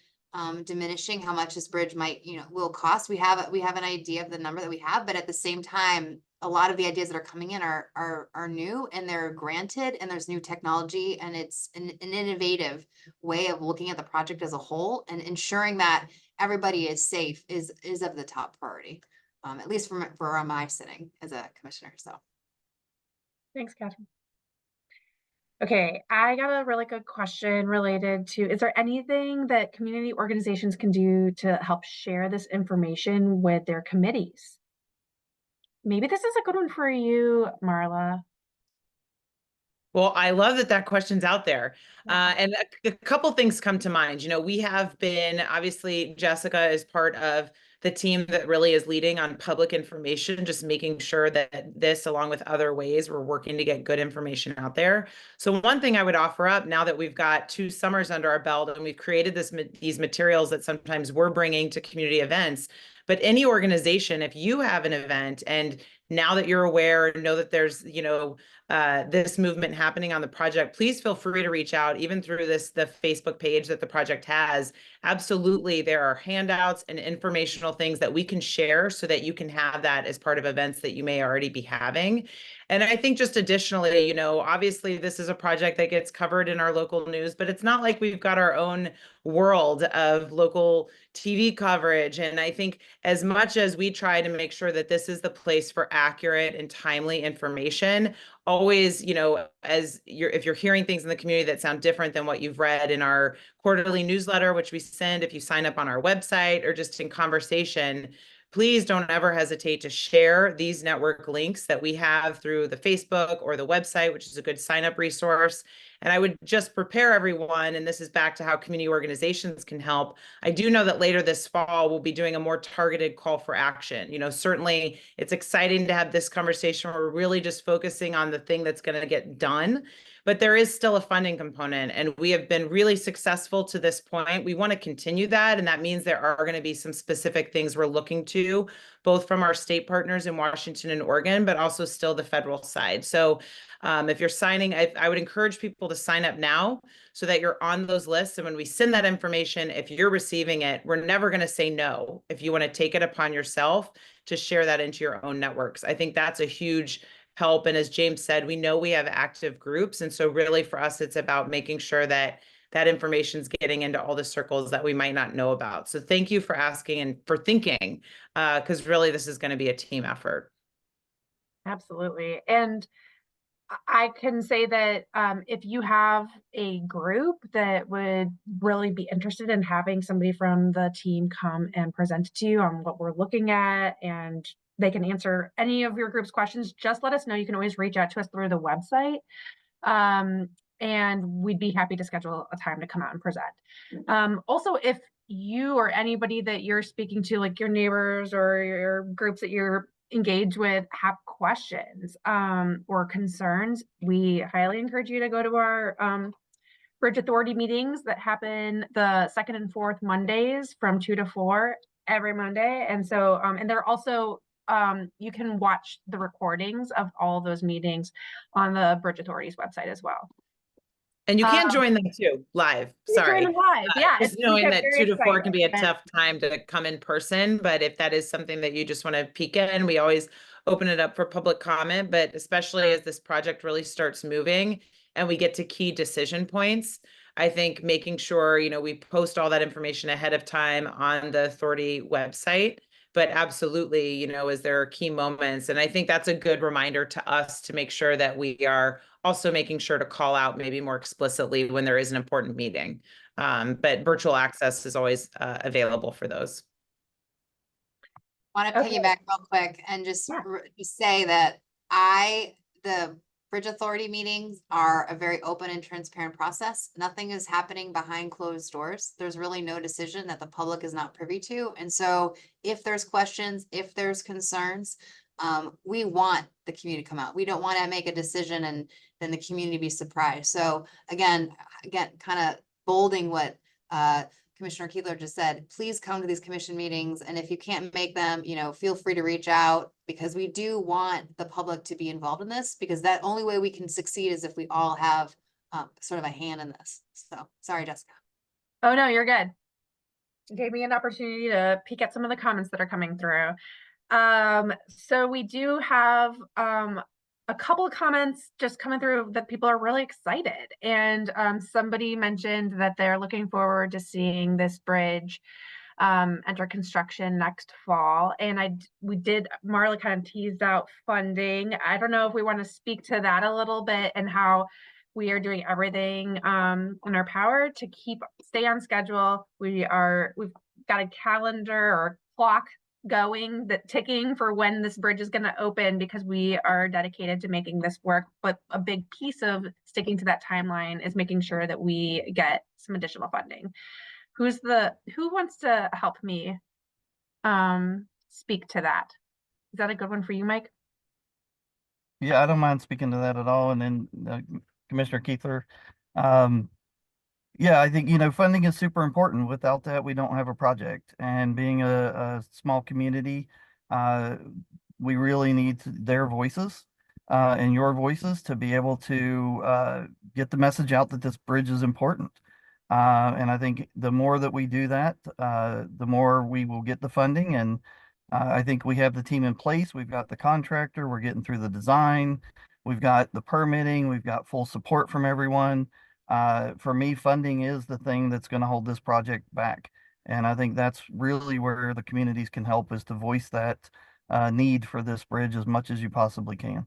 diminishing how much this bridge might, you know, will cost. We have an idea of the number that we have, but at the same time, a lot of the ideas that are coming in are new, and they're granted, and there's new technology, and it's an innovative way of looking at the project as a whole, and ensuring that everybody is safe is of the top priority, at least for where I'm sitting as a commissioner. So Thanks, Catherine. Okay, I got a really good question related to, is there anything that community organizations can do to help share this information with their committees? Maybe this is a good one for you, Marla. Well, I love that that question's out there. And a couple things come to mind. You know, we have been, obviously, Jessica is part of the team that really is leading on public information, just making sure that this, along with other ways, we're working to get good information out there. So one thing I would offer up, now that we've got 2 summers under our belt and we've created these materials that sometimes we're bringing to community events, but any organization, if you have an event and now that you're aware, know that there's, you know, this movement happening on the project, please feel free to reach out, even through the Facebook page that the project has. Absolutely, there are handouts and informational things that we can share so that you can have that as part of events that you may already be having. And I think just additionally, you know, obviously this is a project that gets covered in our local news, but it's not like we've got our own world of local TV coverage. And I think as much as we try to make sure that this is the place for accurate and timely information, always, you know, if you're hearing things in the community that sound different than what you've read in our quarterly newsletter, which we send if you sign up on our website, or just in conversation, please don't ever hesitate to share these network links that we have through the Facebook or the website, which is a good sign up resource. And I would just prepare everyone, and this is back to how community organizations can help. I do know that later this fall, we'll be doing a more targeted call for action. You know, certainly it's exciting to have this conversation where we're really just focusing on the thing that's going to get done. But there is still a funding component, and we have been really successful to this point. We want to continue that, and that means there are going to be some specific things we're looking to, both from our state partners in Washington and Oregon, but also still the federal side. So if you're signing, I would encourage people to sign up now so that you're on those lists. And when we send that information, if you're receiving it, we're never going to say no if you want to take it upon yourself to share that into your own networks. I think that's a huge help. And as James said, we know we have active groups. And so really for us, it's about making sure that that information is getting into all the circles that we might not know about. So thank you for asking and for thinking, because really this is going to be a team effort. Absolutely. And I can say that if you have a group that would really be interested in having somebody from the team come and present to you on what we're looking at, and they can answer any of your group's questions, just let us know. You can always reach out to us through the website. And we'd be happy to schedule a time to come out and present. Also, if you or anybody that you're speaking to, like your neighbors or your groups that you're engaged with, have questions or concerns, we highly encourage you to go to our Bridge Authority meetings that happen the second and fourth Mondays from 2 to 4 every Monday. And so, and they're also, you can watch the recordings of all those meetings on the Bridge Authority's website as well. And you can join them too, live. You join Sorry. them live. Yeah. Just we knowing get that very 2 to 4 can be a excited. tough time to come in person, but if that is something that you just want to peek in, we always open it up for public comment, but especially as this project really starts moving and we get to key decision points, I think making sure, you know, we post all that information ahead of time on the authority website. But absolutely, you know, as there are key moments. And I think that's a good reminder to us to make sure that we are also making sure to call out maybe more explicitly when there is an important meeting. But virtual access is always available for those. Want to Okay. piggyback real quick and just say that the Bridge Authority meetings are a very open and transparent process. Nothing is happening behind closed doors. There's really no decision that the public is not privy to. And so if there's questions, if there's concerns, we want the community to come out. We don't want to make a decision and then the community be surprised. So again, kind of bolding what Commissioner Keeler just said, please come to these commission meetings. And if you can't make them, you know, feel free to reach out, because we do want the public to be involved in this, because that only way we can succeed is if we all have sort of a hand in this. So sorry, Jessica. Oh, no, you're good. It gave me an opportunity to peek at some of the comments that are coming through. So we do have a couple of comments just coming through that people are really excited. And somebody mentioned that they're looking forward to seeing this bridge enter construction next fall. And Marla kind of teased out funding. I don't know if we want to speak to that a little bit and how we are doing everything in our power to stay on schedule. We've got a calendar or clock going, that ticking for when this bridge is going to open, because we are dedicated to making this work. But a big piece of sticking to that timeline is making sure that we get some additional funding. Who wants to help me speak to that? Is that a good one for you, Mike? Yeah, I don't mind speaking to that at all. And then Commissioner Keithler, yeah, I think, you know, funding is super important. Without that, we don't have a project. And being a small community, we really need their voices and your voices to be able to get the message out that this bridge is important. And I think the more that we do that, the more we will get the funding. And I think we have the team in place. We've got the contractor. We're getting through the design. We've got the permitting. We've got full support from everyone. For me, funding is the thing that's going to hold this project back. And I think that's really where the communities can help, is to voice that need for this bridge as much as you possibly can.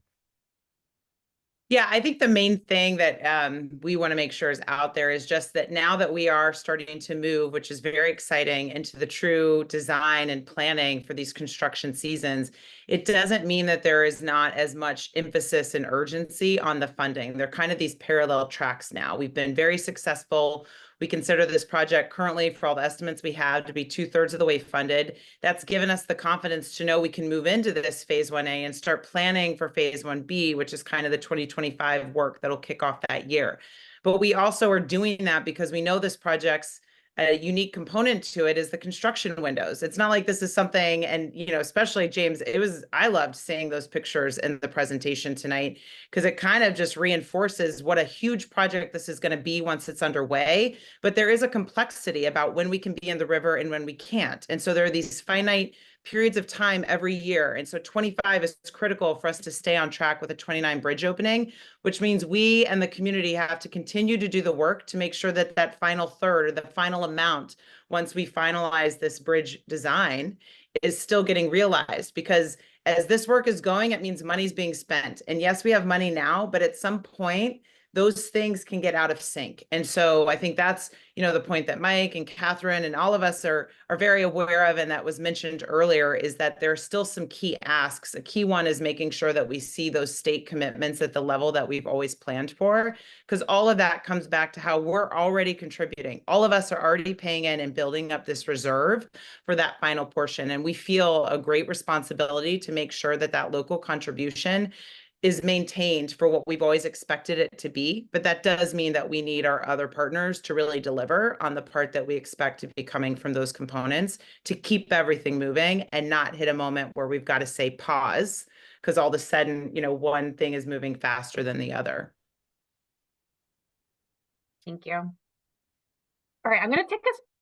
Yeah, I think the main thing that we want to make sure is out there is just that now that we are starting to move, which is very exciting, into the true design and planning for these construction seasons, it doesn't mean that there is not as much emphasis and urgency on the funding. They're kind of these parallel tracks now. We've been very successful. We consider this project currently, for all the estimates we have, to be 2/3 of the way funded. That's given us the confidence to know we can move into this phase 1A and start planning for phase 1B, which is kind of the 2025 work that'll kick off that year. But we also are doing that because we know this project's a unique component to it is the construction windows. It's not like this is something, and you know, especially James, I loved seeing those pictures in the presentation tonight, because it kind of just reinforces what a huge project this is going to be once it's underway. But there is a complexity about when we can be in the river and when we can't. And so there are these finite periods of time every year. And so 25 is critical for us to stay on track with a 29 bridge opening, which means we and the community have to continue to do the work to make sure that that final third, or the final amount, once we finalize this bridge design, is still getting realized. Because as this work is going, it means money's being spent. And yes, we have money now, but at some point, those things can get out of sync. And so I think that's, the point that Mike and Catherine and all of us are very aware of, and that was mentioned earlier, is that there are still some key asks. A key one is making sure that we see those state commitments at the level that we've always planned for, because all of that comes back to how we're already contributing. All of us are already paying in and building up this reserve for that final portion. And we feel a great responsibility to make sure that that local contribution is maintained for what we've always expected it to be. But that does mean that we need our other partners to really deliver on the part that we expect to be coming from those components to keep everything moving and not hit a moment where we've got to say pause, because all of a sudden, one thing is moving faster than the other. Thank you. All right, I'm going to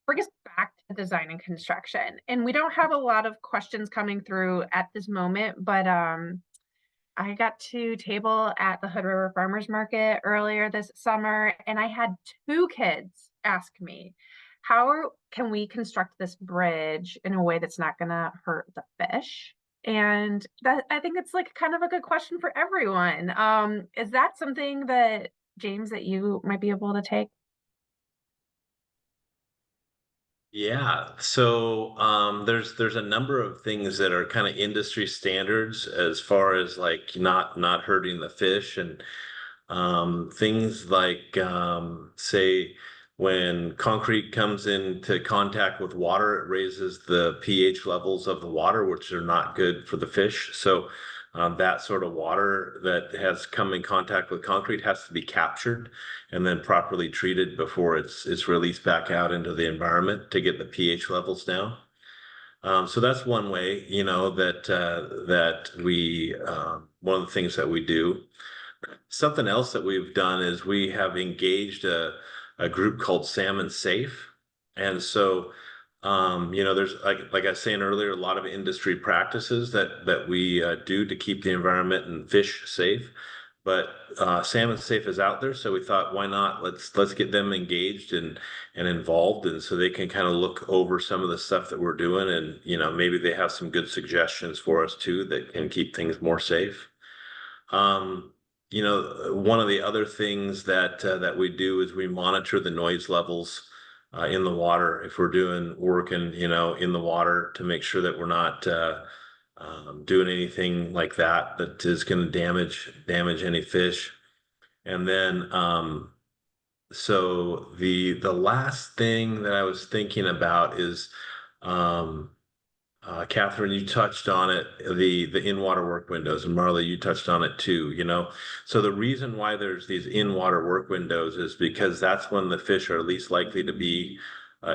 bring us back to design and construction. And we don't have a lot of questions coming through at this moment, but I got to table at the Hood River Farmers Market earlier this summer, and I had 2 kids ask me, how can we construct this bridge in a way that's not going to hurt the fish? And that, I think it's like kind of a good question for everyone. Is that something that, James, that you might be able to take? Yeah, so there's a number of things that are kind of industry standards as far as like not hurting the fish, and things like say when concrete comes into contact with water, it raises the pH levels of the water, which are not good for the fish. So that sort of water that has come in contact with concrete has to be captured and then properly treated before it's released back out into the environment to get the pH levels down. So that's one way, that we one of the things that we do. Something else that we've done is we have engaged a group called Salmon Safe, and so there's like I was saying earlier, a lot of industry practices that we do to keep the environment and fish safe. But Salmon Safe is out there, so we thought, why not? Let's get them engaged and involved, and so they can kind of look over some of the stuff that we're doing, and maybe they have some good suggestions for us too that can keep things more safe. One of the other things that we do is we monitor the noise levels in the water if we're doing work in the water, to make sure that we're not doing anything like that is going to damage any fish. And then so the last thing that I was thinking about is Catherine, you touched on it, the in-water work windows, and Marla, you touched on it too, So the reason why there's these in-water work windows is because that's when the fish are least likely to be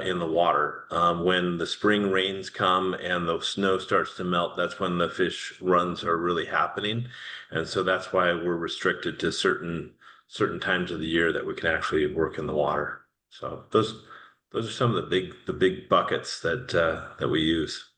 in the water. When the spring rains come and the snow starts to melt, that's when the fish runs are really happening. And so that's why we're restricted to certain times of the year that we can actually work in the water. So those are some of the big buckets that we use.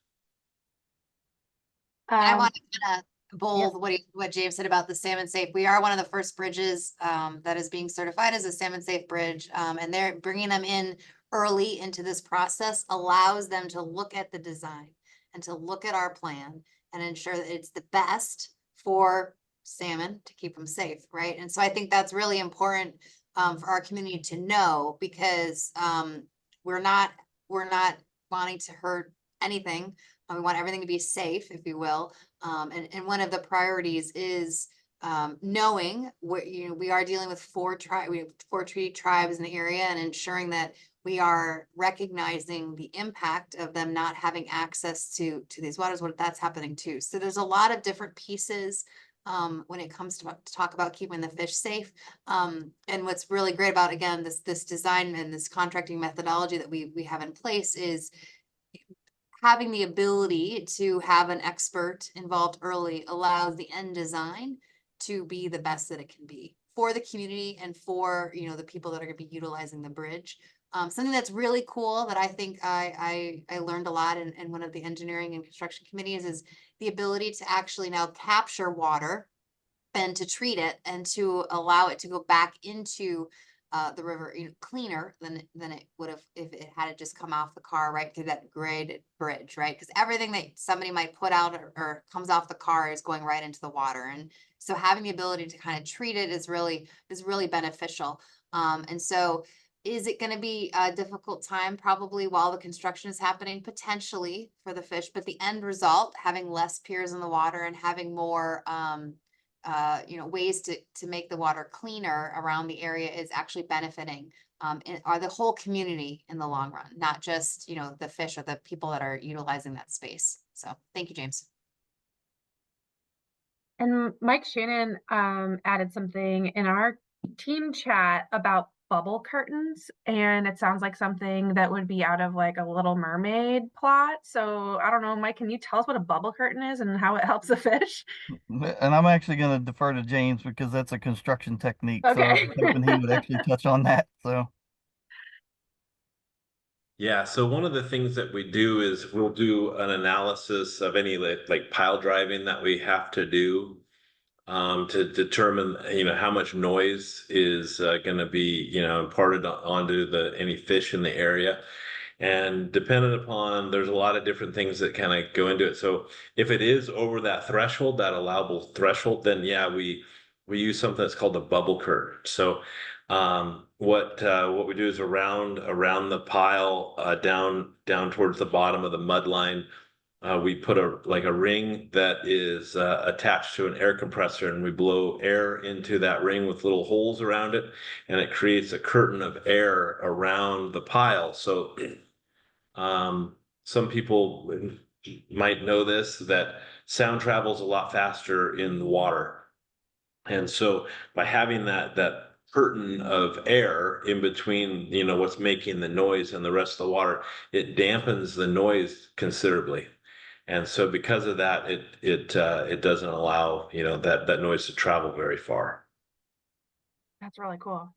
I want to kind of bold what James said about the Salmon Safe. We are one of the first bridges that is being certified as a Salmon Safe bridge, and they're bringing them in early into this process allows them to look at the design and to look at our plan and ensure that it's the best for salmon to keep them safe, right? And so I think that's really important for our community to know, because we're not wanting to hurt anything. We want everything to be safe, if you will. And one of the priorities is knowing what we are dealing with 4 treaty tribes in the area, and ensuring that we are recognizing the impact of them not having access to these waters, what that's happening too. So there's a lot of different pieces when it comes to talk about keeping the fish safe. And what's really great about, again, this design and this contracting methodology that we have in place is having the ability to have an expert involved early allows the end design to be the best that it can be for the community and for the people that are going to be utilizing the bridge. Something that's really cool that I think I learned a lot in one of the engineering and construction committees is the ability to actually now capture water and to treat it and to allow it to go back into the river cleaner than it would have if it had just come off the car right through that graded bridge, right? Because everything that somebody might put out or comes off the car is going right into the water. And so having the ability to kind of treat it is really beneficial. And so is it going to be a difficult time probably while the construction is happening, potentially for the fish, but the end result, having less piers in the water and having more ways to make the water cleaner around the area is actually benefiting or the whole community in the long run, not just the fish or the people that are utilizing that space. So thank you, James. And Mike Shannon added something in our team chat about bubble curtains, and it sounds like something that would be out of like a Little Mermaid plot. So I don't know, Mike, can you tell us what a bubble curtain is and how it helps the fish? And I'm actually going to defer to James because that's a construction technique. So I Okay. was hoping he would actually touch on that. So Yeah, so one of the things that we do is we'll do an analysis of any like pile driving that we have to do to determine how much noise is going to be imparted onto any fish in the area. And dependent upon, there's a lot of different things that kind of go into it. So if it is over that threshold, that allowable threshold, then yeah, we use something that's called the bubble curtain. So what we do is around the pile down towards the bottom of the mud line, we put a ring that is attached to an air compressor, and we blow air into that ring with little holes around it, and it creates a curtain of air around the pile. So some people might know this, that sound travels a lot faster in the water. And so by having that curtain of air in between, what's making the noise and the rest of the water, it dampens the noise considerably. And so because of that, it doesn't allow, that noise to travel very far. That's really cool.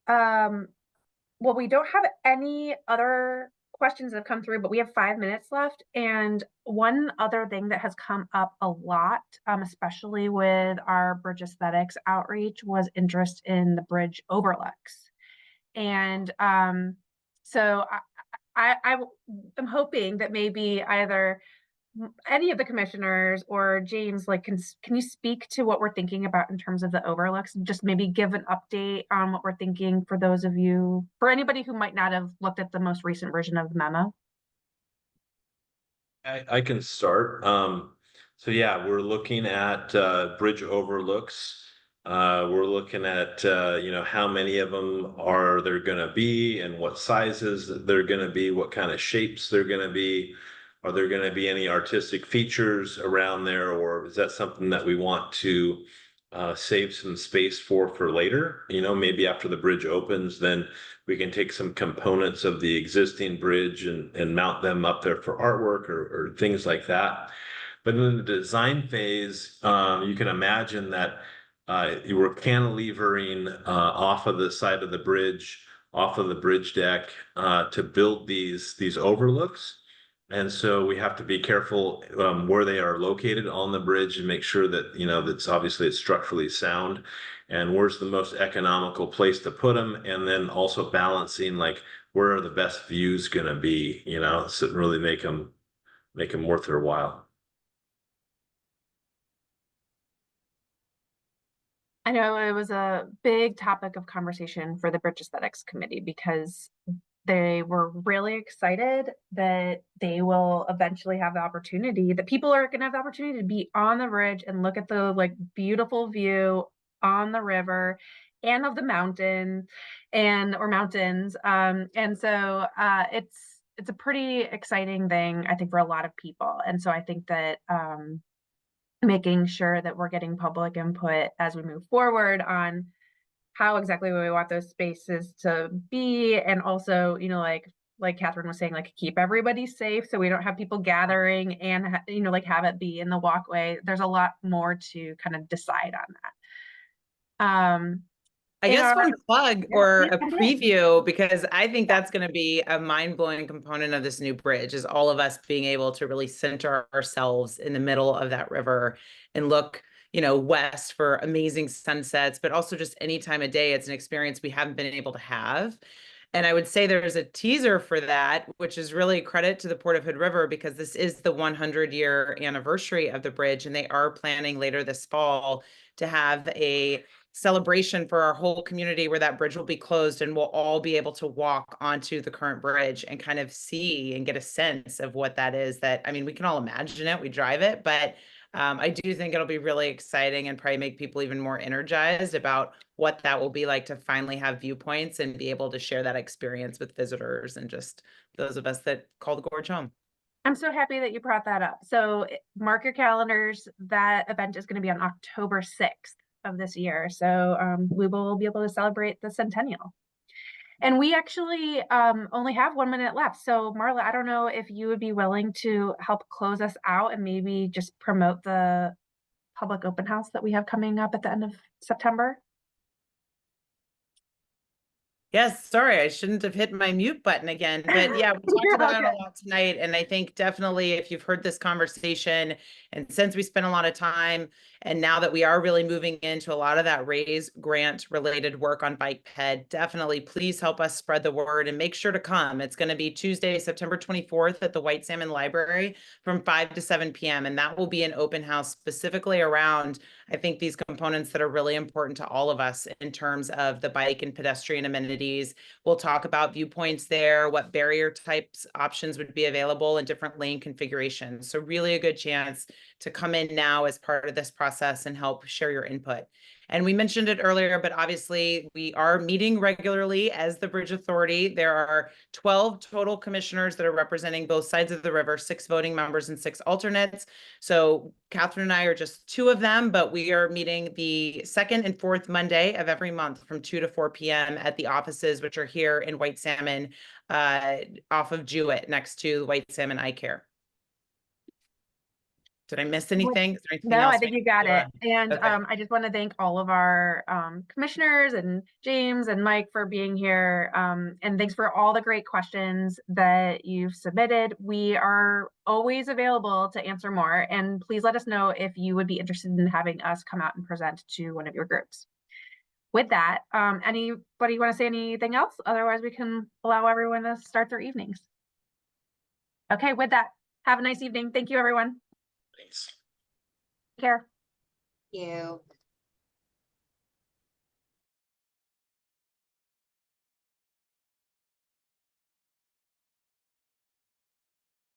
Well, we don't have any other questions that have come through, but we have 5 minutes left. And one other thing that has come up a lot, especially with our bridge aesthetics outreach, was interest in the bridge overlooks. And so I am hoping that maybe either any of the commissioners or James, like, can you speak to what we're thinking about in terms of the overlooks, and just maybe give an update on what we're thinking for those of you, for anybody who might not have looked at the most recent version of the memo? I can start. So yeah, we're looking at bridge overlooks. We're looking at how many of them are there going to be, and what sizes they're going to be, what kind of shapes they're going to be. Are there going to be any artistic features around there, or is that something that we want to save some space for later? Maybe after the bridge opens, then we can take some components of the existing bridge and mount them up there for artwork or things like that. But in the design phase, you can imagine that you were cantilevering off of the side of the bridge, off of the bridge deck to build these overlooks. And so we have to be careful where they are located on the bridge and make sure that, that's obviously it's structurally sound, and where's the most economical place to put them. And then also balancing, like, where are the best views going to be, so really make them worth their while. I know it was a big topic of conversation for the Bridge Aesthetics Committee, because they were really excited that they will eventually have the opportunity, that people are going to have the opportunity to be on the bridge and look at the like beautiful view on the river and of the mountain or mountains. And so it's a pretty exciting thing, I think, for a lot of people. And so I think that making sure that we're getting public input as we move forward on how exactly we want those spaces to be, and also, like Catherine was saying, like, keep everybody safe so we don't have people gathering and like have it be in the walkway. There's a lot more to kind of decide on that. I guess one plug or a preview, because I think that's going to be a mind-blowing component of this new bridge, is all of us being able to really center ourselves in the middle of that river and look, west for amazing sunsets, but also just any time of day, it's an experience we haven't been able to have. And I would say there's a teaser for that, which is really credit to the Port of Hood River, because this is the 100-year anniversary of the bridge, and they are planning later this fall to have a celebration for our whole community where that bridge will be closed and we'll all be able to walk onto the current bridge and kind of see and get a sense of what that is. That, I mean, we can all imagine it, we drive it, but I do think it'll be really exciting and probably make people even more energized about what that will be like to finally have viewpoints and be able to share that experience with visitors and just those of us that call the gorge home. I'm so happy that you brought that up. So mark your calendars. That event is going to be on October 6th of this year. So we will be able to celebrate the centennial. And we actually only have 1 minute left. So Marla, I don't know if you would be willing to help close us out and maybe just promote the public open house that we have coming up at the end of September. Yes, sorry, I shouldn't have hit my mute button again. But yeah, we talked about it a lot tonight. And I think definitely if you've heard this conversation, and since we spent a lot of time, and now that we are really moving into a lot of that RAISE grant related work on bike ped, definitely please help us spread the word and make sure to come. It's going to be Tuesday, September 24th at the White Salmon Library from 5 to 7 p.m. And that will be an open house specifically around, I think, these components that are really important to all of us in terms of the bike and pedestrian amenities. We'll talk about viewpoints there, what barrier types options would be available in different lane configurations. So really a good chance to come in now as part of this process and help share your input. And we mentioned it earlier, but obviously we are meeting regularly as the Bridge Authority. There are 12 total commissioners that are representing both sides of the river, 6 voting members and 6 alternates. So Catherine and I are just 2 of them, but we are meeting the 2nd and 4th Monday of every month from 2 to 4 p.m. at the offices, which are here in White Salmon, off of Kiewit, next to White Salmon Eye Care. Did I miss anything? Is there anything No, else I think you got it. And okay. I just want to thank all of our commissioners and James and Mike for being here. And thanks for all the great questions that you've submitted. We are always available to answer more. And please let us know if you would be interested in having us come out and present to one of your groups. With that, anybody want to say anything else? Otherwise, we can allow everyone to start their evenings. Okay, with that, have a nice evening. Thank you, everyone. Thanks. Take care. Thank you.